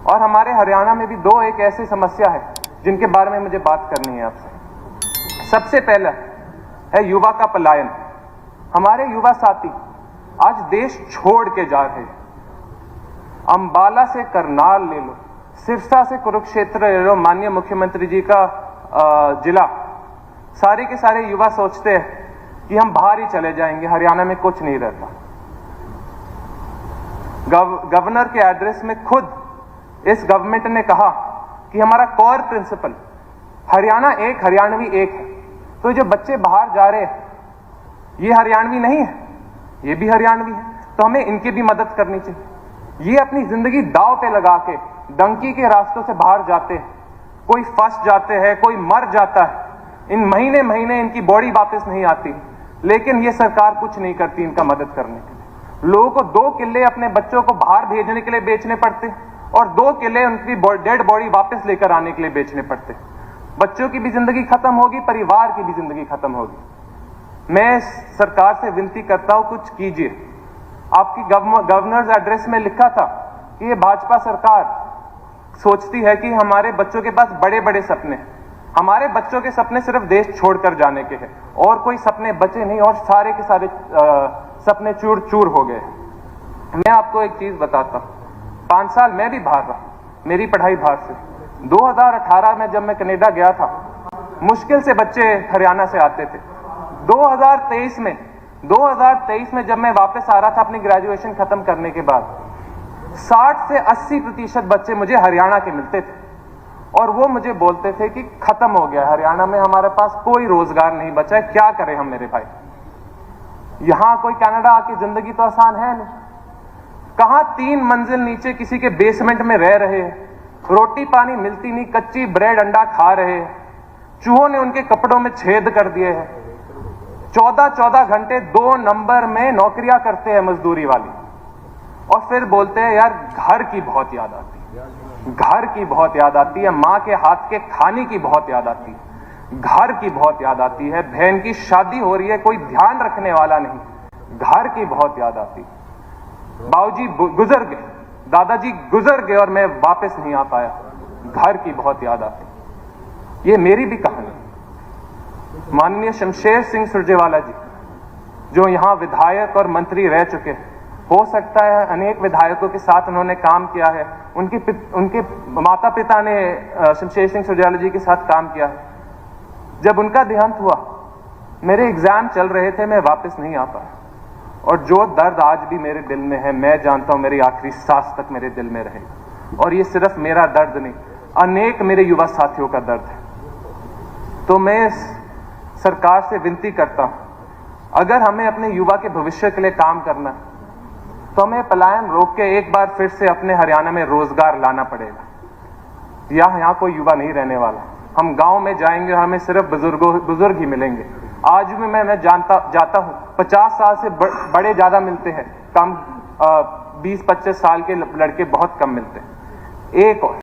और हमारे हरियाणा में भी दो एक ऐसी समस्या है जिनके बारे में मुझे बात करनी है आपसे। सबसे पहला है युवा का पलायन। हमारे युवा साथी आज देश छोड़ के जा रहे हैं। अंबाला से करनाल ले लो, सिरसा से कुरुक्षेत्र ले लो, माननीय मुख्यमंत्री जी का जिला, सारे के सारे युवा सोचते हैं कि हम बाहर ही चले जाएंगे, हरियाणा में कुछ नहीं रहता। गवर्नर के एड्रेस में खुद इस गवर्नमेंट ने कहा कि हमारा कोर प्रिंसिपल हरियाणा एक, हरियाणवी एक है। तो जो बच्चे बाहर जा रहे हैं ये हरियाणवी नहीं है, ये भी हरियाणवी है, तो हमें इनकी भी मदद करनी चाहिए। ये अपनी जिंदगी दांव पे लगा के डंकी के रास्तों से बाहर जाते हैं, कोई फंस जाते हैं, कोई मर जाता है, इन महीने महीने इनकी बॉडी वापस नहीं आती, लेकिन ये सरकार कुछ नहीं करती इनका मदद करने के लिए। लोगों को 2 किले अपने बच्चों को बाहर भेजने के लिए बेचने पड़ते और 2 किले उनकी डेड बॉडी वापस लेकर आने के लिए बेचने पड़ते। बच्चों की भी जिंदगी खत्म होगी, परिवार की भी जिंदगी खत्म होगी। मैं सरकार से विनती करता हूं, कुछ कीजिए। आपकी गवर्नर्स एड्रेस में लिखा था कि ये भाजपा सरकार सोचती है कि हमारे बच्चों के पास बड़े बड़े सपने। हमारे बच्चों के सपने सिर्फ देश छोड़कर जाने के हैं और कोई सपने बचे नहीं, और सारे के सारे सपने चूर चूर हो गए। मैं आपको एक चीज बताता हूं, 5 साल मैं भी बाहर रहा, मेरी पढ़ाई बाहर से। 2018 में जब मैं कनाडा गया था, मुश्किल से बच्चे हरियाणा से आते थे। 2023 में जब मैं वापस आ रहा था अपनी ग्रेजुएशन खत्म करने के बाद, 60 से 80% बच्चे मुझे हरियाणा के मिलते थे और वो मुझे बोलते थे कि खत्म हो गया हरियाणा में, हमारे पास कोई रोजगार नहीं बचा है, क्या करें हम मेरे भाई। यहां कोई कनाडा आके जिंदगी तो आसान है नहीं। कहां 3 मंजिल नीचे किसी के बेसमेंट में रह रहे हैं, रोटी पानी मिलती नहीं, कच्ची ब्रेड अंडा खा रहे हैं, चूहों ने उनके कपड़ों में छेद कर दिए हैं, 14-14 घंटे 2 नंबर में नौकरियां करते हैं मजदूरी वाली, और फिर बोलते हैं यार घर की बहुत याद आती है, घर की बहुत याद आती है, माँ के हाथ के खाने की बहुत याद आती है, घर की बहुत याद आती है, बहन की शादी हो रही है, कोई ध्यान रखने वाला नहीं, घर की बहुत याद आती है। बाबूजी गुजर गए, दादाजी गुजर गए और मैं वापस नहीं आ पाया, घर की बहुत याद आती। ये मेरी भी कहानी। माननीय शमशेर सिंह सुरजेवाला जी, जो यहां विधायक और मंत्री रह चुके हैं, हो सकता है अनेक विधायकों के साथ उन्होंने काम किया है, उनके माता पिता ने शमशेर सिंह सुरजेवाला जी के साथ काम किया है। जब उनका देहांत हुआ, मेरे एग्जाम चल रहे थे, मैं वापस नहीं आ पाया, और जो दर्द आज भी मेरे दिल में है, मैं जानता हूं मेरी आखिरी सांस तक मेरे दिल में रहेगा। और ये सिर्फ मेरा दर्द नहीं, अनेक मेरे युवा साथियों का दर्द है। तो मैं सरकार से विनती करता हूं, अगर हमें अपने युवा के भविष्य के लिए काम करना है तो हमें पलायन रोक के एक बार फिर से अपने हरियाणा में रोजगार लाना पड़ेगा। यहाँ कोई युवा नहीं रहने वाला। हम गांव में जाएंगे, हमें सिर्फ बुजुर्ग ही मिलेंगे। आज भी मैं जाता हूँ, 50 साल से बड़े ज्यादा मिलते हैं, कम 20-25 साल के लड़के बहुत कम मिलते हैं। एक और